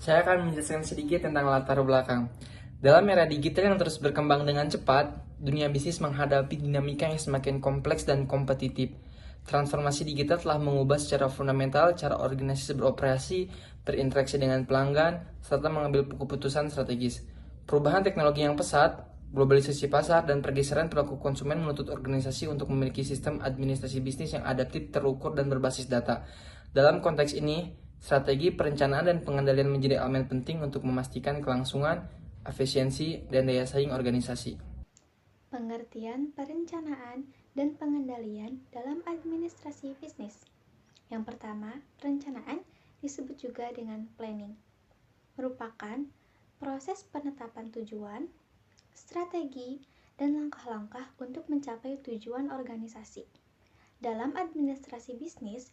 Saya akan menjelaskan sedikit tentang latar belakang. Dalam era digital yang terus berkembang dengan cepat, dunia bisnis menghadapi dinamika yang semakin kompleks dan kompetitif. Transformasi digital telah mengubah secara fundamental cara organisasi beroperasi, berinteraksi dengan pelanggan, serta mengambil keputusan strategis. Perubahan teknologi yang pesat, globalisasi pasar, dan pergeseran perilaku konsumen menuntut organisasi untuk memiliki sistem administrasi bisnis yang adaptif, terukur, dan berbasis data. Dalam konteks ini, strategi perencanaan dan pengendalian menjadi elemen penting untuk memastikan kelangsungan, efisiensi, dan daya saing organisasi. Pengertian perencanaan dan pengendalian dalam administrasi bisnis. Yang pertama, perencanaan disebut juga dengan planning, merupakan proses penetapan tujuan, strategi, dan langkah-langkah untuk mencapai tujuan organisasi. Dalam administrasi bisnis,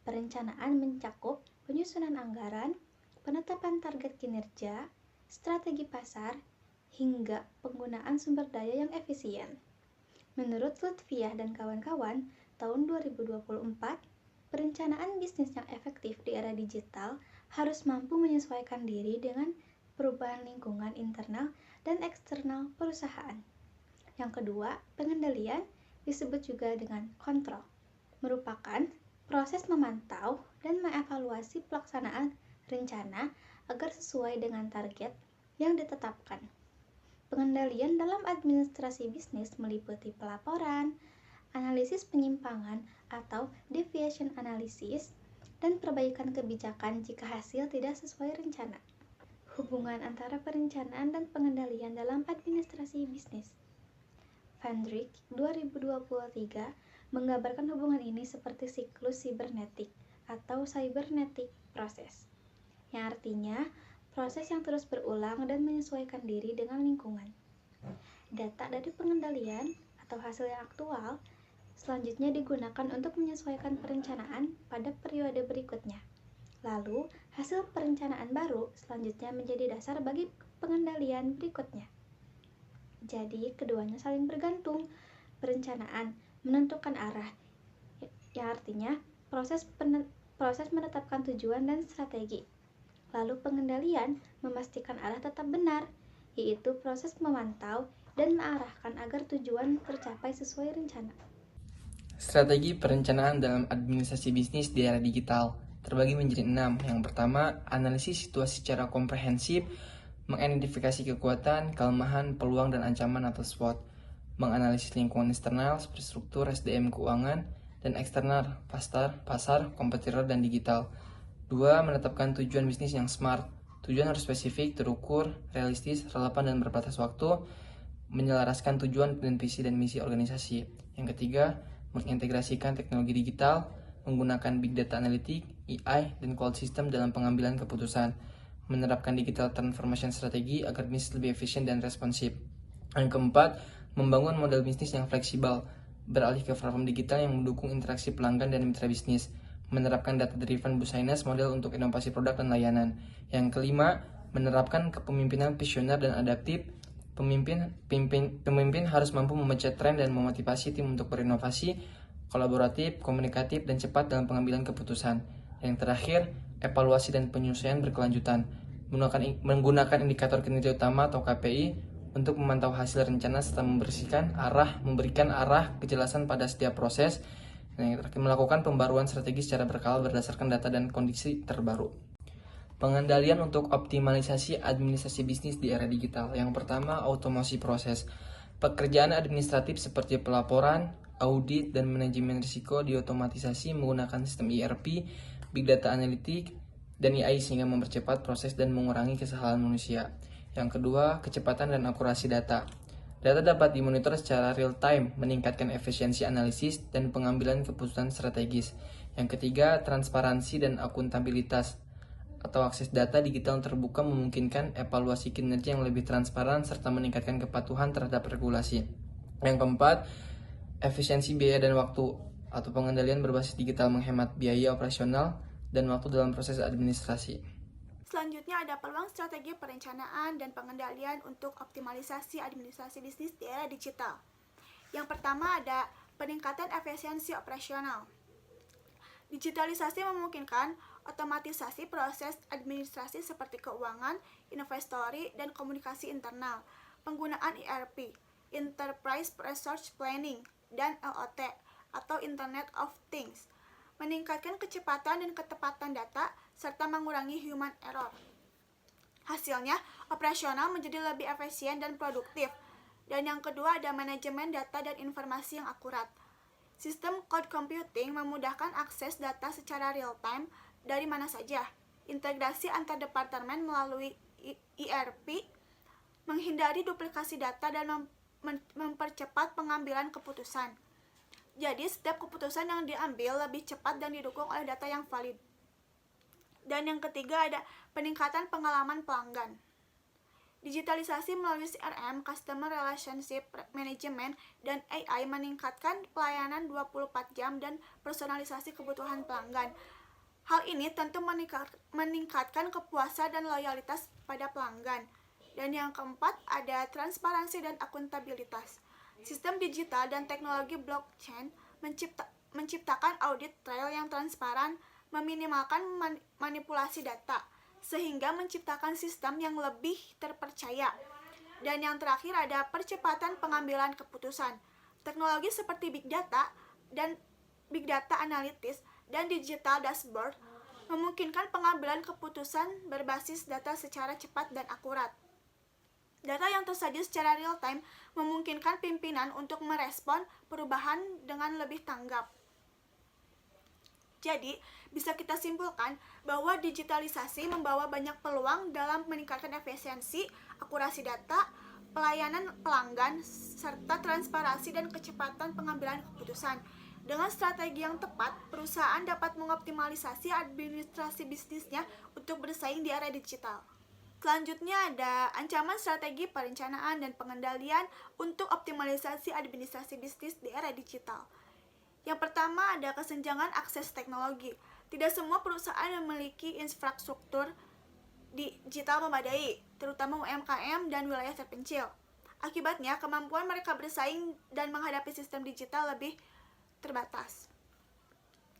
perencanaan mencakup penyusunan anggaran, penetapan target kinerja, strategi pasar, hingga penggunaan sumber daya yang efisien. Menurut Lutfiah dan kawan-kawan, tahun 2024, perencanaan bisnis yang efektif di era digital harus mampu menyesuaikan diri dengan perubahan lingkungan internal dan eksternal perusahaan. Yang kedua, pengendalian disebut juga dengan kontrol, merupakan proses memantau dan mengevaluasi pelaksanaan rencana agar sesuai dengan target yang ditetapkan. Pengendalian dalam administrasi bisnis meliputi pelaporan, analisis penyimpangan atau deviation analysis, dan perbaikan kebijakan jika hasil tidak sesuai rencana. Hubungan antara perencanaan dan pengendalian dalam administrasi bisnis. Van Dijk 2023 menggambarkan hubungan ini seperti siklus sibernetik atau cybernetic process, yang artinya proses yang terus berulang dan menyesuaikan diri dengan lingkungan. Data dari pengendalian atau hasil yang aktual selanjutnya digunakan untuk menyesuaikan perencanaan pada periode berikutnya. Lalu, hasil perencanaan baru selanjutnya menjadi dasar bagi pengendalian berikutnya. Jadi, keduanya saling bergantung. Perencanaan menentukan arah, yang artinya proses menetapkan tujuan dan strategi. Lalu pengendalian memastikan arah tetap benar, yaitu proses memantau dan mengarahkan agar tujuan tercapai sesuai rencana. Strategi perencanaan dalam administrasi bisnis di era digital terbagi menjadi 6. Yang pertama, analisis situasi secara komprehensif, mengidentifikasi kekuatan, kelemahan, peluang, dan ancaman atau SWOT, menganalisis lingkungan eksternal seperti struktur, SDM, keuangan, dan eksternal, pasar, kompetitor, dan digital. 2. Menetapkan tujuan bisnis yang SMART. Tujuan harus spesifik, terukur, realistis, relevan, dan berbatas waktu, menyelaraskan tujuan dan visi dan misi organisasi. Yang ketiga, mengintegrasikan teknologi digital, menggunakan big data analitik, AI, dan cloud system dalam pengambilan keputusan, menerapkan digital transformation strategi agar bisnis lebih efisien dan responsif. Yang keempat, membangun model bisnis yang fleksibel, beralih ke platform digital yang mendukung interaksi pelanggan dan mitra bisnis, menerapkan data-driven business model untuk inovasi produk dan layanan. Yang kelima, menerapkan kepemimpinan visioner dan adaptif. Pemimpin harus mampu membaca tren dan memotivasi tim untuk berinovasi, kolaboratif, komunikatif, dan cepat dalam pengambilan keputusan. Yang terakhir, evaluasi dan penyesuaian berkelanjutan, menggunakan indikator kinerja utama atau KPI untuk memantau hasil rencana serta memberikan arah kejelasan pada setiap proses. Yang terakhir, melakukan pembaruan strategi secara berkala berdasarkan data dan kondisi terbaru. Pengendalian untuk optimalisasi administrasi bisnis di era digital. Yang pertama, otomasi proses. Pekerjaan administratif seperti pelaporan, audit, dan manajemen risiko diotomatisasi menggunakan sistem ERP, big data analitik, dan AI sehingga mempercepat proses dan mengurangi kesalahan manusia. Yang kedua, kecepatan dan akurasi data. Data dapat dimonitor secara real time, meningkatkan efisiensi analisis dan pengambilan keputusan strategis. Yang ketiga, transparansi dan akuntabilitas atau akses data digital terbuka memungkinkan evaluasi kinerja yang lebih transparan serta meningkatkan kepatuhan terhadap regulasi. Yang keempat, efisiensi biaya dan waktu atau pengendalian berbasis digital menghemat biaya operasional dan waktu dalam proses administrasi. Selanjutnya ada peluang strategi perencanaan dan pengendalian untuk optimalisasi administrasi bisnis di era digital. Yang pertama ada peningkatan efisiensi operasional. Digitalisasi memungkinkan otomatisasi proses administrasi seperti keuangan, inventory, dan komunikasi internal, penggunaan ERP, Enterprise Resource Planning, dan IoT atau Internet of Things, meningkatkan kecepatan dan ketepatan data, serta mengurangi human error. Hasilnya, operasional menjadi lebih efisien dan produktif. Dan yang kedua ada manajemen data dan informasi yang akurat. Sistem cloud computing memudahkan akses data secara real-time dari mana saja. Integrasi antar departemen melalui ERP, menghindari duplikasi data dan mempercepat pengambilan keputusan. Jadi, setiap keputusan yang diambil lebih cepat dan didukung oleh data yang valid. Dan yang ketiga ada peningkatan pengalaman pelanggan. Digitalisasi melalui CRM, Customer Relationship Management, dan AI meningkatkan pelayanan 24 jam dan personalisasi kebutuhan pelanggan. Hal ini tentu meningkatkan kepuasan dan loyalitas pada pelanggan. Dan yang keempat ada transparansi dan akuntabilitas. Sistem digital dan teknologi blockchain menciptakan audit trail yang transparan, meminimalkan manipulasi data, sehingga menciptakan sistem yang lebih terpercaya. Dan yang terakhir ada percepatan pengambilan keputusan. Teknologi seperti big data analytics dan digital dashboard memungkinkan pengambilan keputusan berbasis data secara cepat dan akurat. Data yang tersaji secara real-time memungkinkan pimpinan untuk merespon perubahan dengan lebih tanggap. Jadi, bisa kita simpulkan bahwa digitalisasi membawa banyak peluang dalam meningkatkan efisiensi, akurasi data, pelayanan pelanggan, serta transparansi dan kecepatan pengambilan keputusan. Dengan strategi yang tepat, perusahaan dapat mengoptimalisasi administrasi bisnisnya untuk bersaing di era digital. Selanjutnya ada ancaman strategi perencanaan dan pengendalian untuk optimalisasi administrasi bisnis di era digital. Yang pertama ada kesenjangan akses teknologi. Tidak semua perusahaan memiliki infrastruktur digital memadai, terutama UMKM dan wilayah terpencil. Akibatnya, kemampuan mereka bersaing dan menghadapi sistem digital lebih terbatas.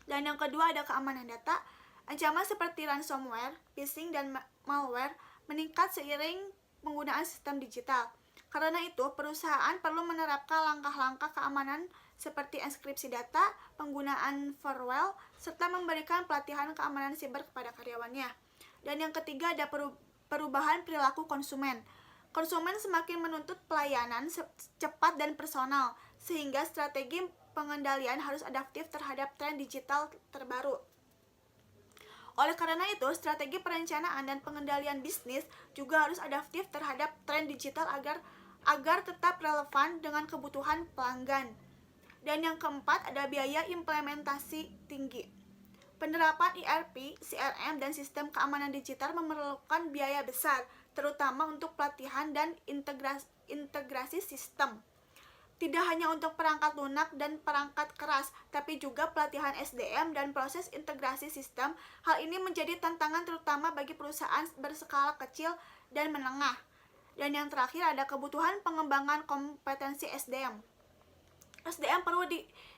Dan yang kedua ada keamanan data. Ancaman seperti ransomware, phishing, dan malware meningkat seiring penggunaan sistem digital. Karena itu, perusahaan perlu menerapkan langkah-langkah keamanan seperti enkripsi data, penggunaan firewall, serta memberikan pelatihan keamanan siber kepada karyawannya. Dan yang ketiga ada perubahan perilaku konsumen. Konsumen semakin menuntut pelayanan cepat dan personal, sehingga strategi pengendalian harus adaptif terhadap tren digital terbaru. Oleh karena itu, strategi perencanaan dan pengendalian bisnis juga harus adaptif terhadap tren digital agar tetap relevan dengan kebutuhan pelanggan. Dan yang keempat ada biaya implementasi tinggi. Penerapan ERP, CRM, dan sistem keamanan digital memerlukan biaya besar, terutama untuk pelatihan dan integrasi sistem. Tidak hanya untuk perangkat lunak dan perangkat keras, tapi juga pelatihan SDM dan proses integrasi sistem. Hal ini menjadi tantangan terutama bagi perusahaan berskala kecil dan menengah. Dan yang terakhir ada kebutuhan pengembangan kompetensi SDM. SDM perlu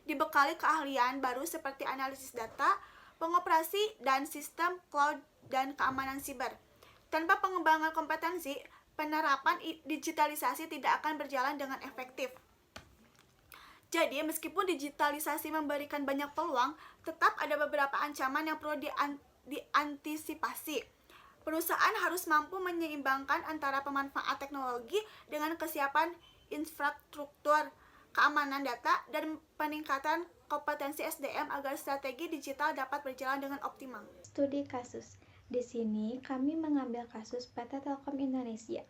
dibekali keahlian baru seperti analisis data, pengoperasi dan sistem cloud dan keamanan siber. Tanpa pengembangan kompetensi, penerapan digitalisasi tidak akan berjalan dengan efektif. Jadi, meskipun digitalisasi memberikan banyak peluang, tetap ada beberapa ancaman yang perlu diantisipasi. Perusahaan harus mampu menyeimbangkan antara pemanfaat teknologi dengan kesiapan infrastruktur, keamanan data, dan peningkatan kompetensi SDM agar strategi digital dapat berjalan dengan optimal. Studi kasus. Di sini kami mengambil kasus PT Telkom Indonesia,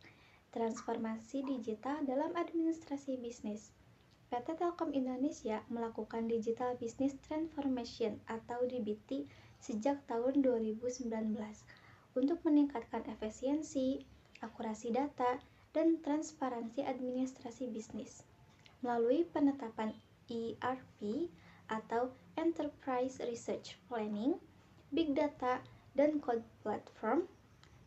transformasi digital dalam administrasi bisnis. PT Telkom Indonesia melakukan Digital Business Transformation atau DBT sejak tahun 2019 untuk meningkatkan efisiensi, akurasi data, dan transparansi administrasi bisnis. Melalui penetapan ERP atau Enterprise Resource Planning, Big Data, dan Cloud Platform,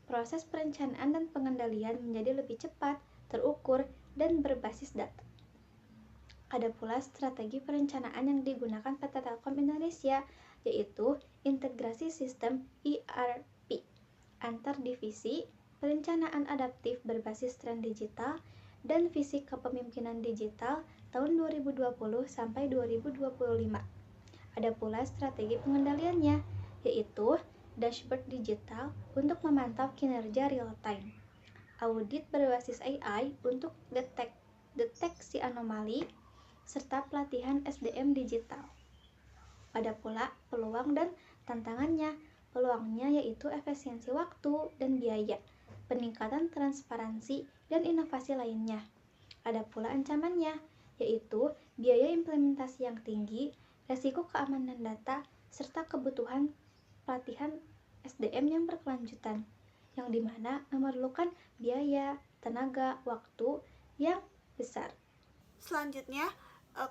proses perencanaan dan pengendalian menjadi lebih cepat, terukur, dan berbasis data. Ada pula strategi perencanaan yang digunakan PT Telkom Indonesia yaitu integrasi sistem ERP antar divisi, perencanaan adaptif berbasis tren digital, dan visi kepemimpinan digital tahun 2020 sampai 2025. Ada pula strategi pengendaliannya, yaitu dashboard digital untuk memantau kinerja real time, audit berbasis AI untuk deteksi anomali, serta pelatihan SDM digital. Ada pula peluang dan tantangannya. Peluangnya yaitu efisiensi waktu dan biaya, peningkatan transparansi, dan inovasi lainnya. Ada pula ancamannya, yaitu biaya implementasi yang tinggi, resiko keamanan data, serta kebutuhan pelatihan SDM yang berkelanjutan, yang dimana memerlukan biaya, tenaga, waktu yang besar. Selanjutnya,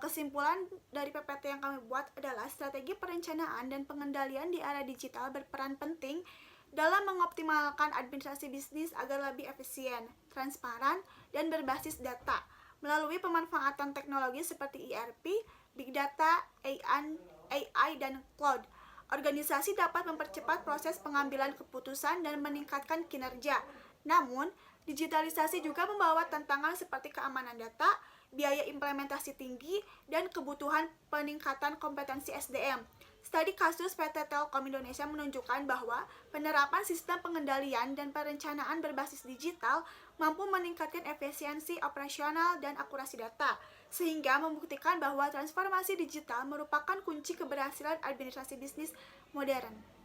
kesimpulan dari PPT yang kami buat adalah strategi perencanaan dan pengendalian di era digital berperan penting dalam mengoptimalkan administrasi bisnis agar lebih efisien, transparan, dan berbasis data melalui pemanfaatan teknologi seperti ERP, Big Data, AI, dan Cloud. Organisasi dapat mempercepat proses pengambilan keputusan dan meningkatkan kinerja. Namun, digitalisasi juga membawa tantangan seperti keamanan data, biaya implementasi tinggi, dan kebutuhan peningkatan kompetensi SDM. Studi kasus PT Telkom Indonesia menunjukkan bahwa penerapan sistem pengendalian dan perencanaan berbasis digital mampu meningkatkan efisiensi operasional dan akurasi data, sehingga membuktikan bahwa transformasi digital merupakan kunci keberhasilan administrasi bisnis modern.